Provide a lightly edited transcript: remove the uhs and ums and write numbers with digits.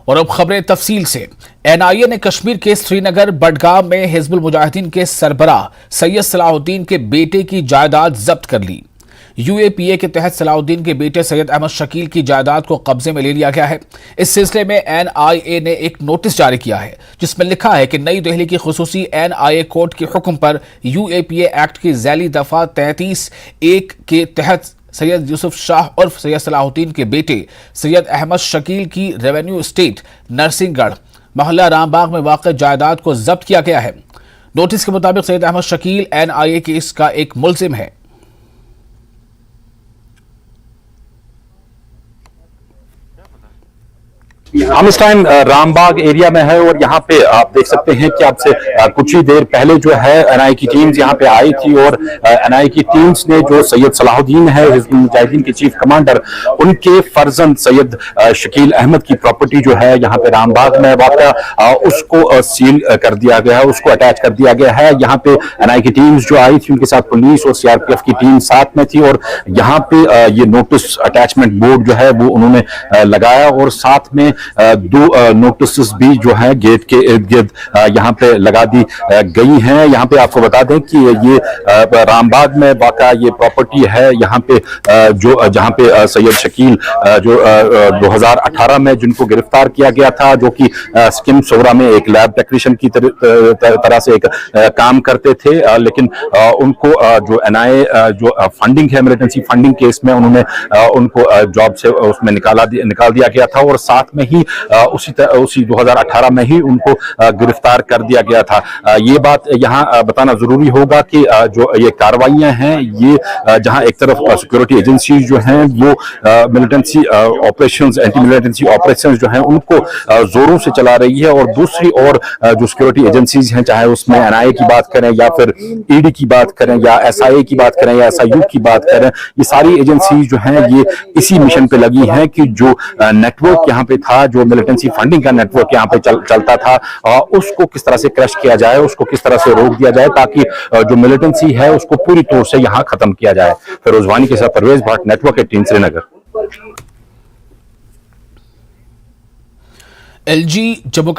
اور اب خبریں تفصیل سے۔ این آئی اے نے کشمیر کے سری نگر بڈگام میں حزب المجاہدین کے سربراہ سید صلاح الدین کے بیٹے کی جائیداد ضبط کر لی۔ یو اے پی اے کے تحت صلاح الدین کے بیٹے سید احمد شکیل کی جائیداد کو قبضے میں لے لیا گیا ہے۔ اس سلسلے میں این آئی اے نے ایک نوٹس جاری کیا ہے جس میں لکھا ہے کہ نئی دہلی کی خصوصی این آئی اے کورٹ کے حکم پر you a P a act کی ذیلی دفعہ 33(1) کے تحت سید یوسف شاہ عرف سید صلاح الدین کے بیٹے سید احمد شکیل کی ریونیو اسٹیٹ نرسنگ گڑھ محلہ رام باغ میں واقع جائیداد کو ضبط کیا گیا ہے۔ نوٹس کے مطابق Syed Ahmed Shakeel N I A case کا ایک ملزم ہے۔ ہم اس ٹائم رام باغ ایریا میں ہے اور یہاں پہ آپ دیکھ سکتے ہیں کہ اب سے کچھ ہی دیر پہلے جو ہے این آئی کی ٹیمز یہاں پہ آئی تھی اور این آئی کی ٹیمز نے جو سید صلاح الدین ہے حزب المجاہدین کے چیف کمانڈر، ان کے فرزند سید شکیل احمد کی پراپرٹی جو ہے یہاں پہ رام باغ میں واقع، اس کو سیل کر دیا گیا ہے، اس کو اٹیچ کر دیا گیا ہے۔ یہاں پہ این آئی کی ٹیمز جو آئی تھی ان کے ساتھ پولیس اور سی آر پی ایف کی ٹیم ساتھ میں تھی اور یہاں پہ یہ نوٹس اٹیچمنٹ بورڈ جو ہے وہ انہوں نے لگایا اور ساتھ میں دو نوٹسز بھی جو ہیں گیٹ کے ارد گرد یہاں پہ لگا دی گئی ہیں۔ یہاں پہ آپ کو بتا دیں کہ یہ رام باغ میں واقع یہ پراپرٹی ہے یہاں پہ جہاں پہ سید شکیل جو 2018 میں جن کو گرفتار کیا گیا تھا، جو کہ سکم صورہ میں ایک لیب ٹیکنیشین کی طرح سے ایک کام کرتے تھے، لیکن ان کو جو این آئی اے جو فنڈنگ ہے ملیٹنسی فنڈنگ کیس میں انہوں نے ان کو جاب سے اس میں نکال دیا گیا تھا اور ساتھ میں ہی اسی 2018 میں ہی ان کو گرفتار کر دیا گیا تھا۔ یہ بات یہاں بتانا ضروری ہوگا کہ جو یہ کارروائیاں ہیں یہ جہاں ایک طرف سیکورٹی ایجنسیز جو ہیں وہ militancy operations, anti militancy operations جو ہیں ان کو زوروں سے چلا رہی ہے، اور دوسری اور جو سیکورٹی ایجنسیز ہیں، چاہے اس میں این آئی اے کی بات کریں یا پھر ای ڈی کی بات کریں یا ایس آئی اے کی بات کریں یا ایس آئی یو کی بات کریں، یہ ساری ایجنسیز جو ہیں یہ اسی مشن پہ لگی ہیں کہ جو نیٹ ورک یہاں پہ تھا، جو ملیٹنسی فنڈنگ کا نیٹ ورک یہاں پہ چلتا تھا، اس کو کس طرح سے کرش کیا جائے، اس کو کس طرح سے روک دیا جائے تاکہ جو ملیٹنسی ہے اس کو پوری طور سے یہاں ختم کیا جائے۔ فیروز وانی کے ساتھ Parvez Bhat, network 18 Srinagar. L G Jammu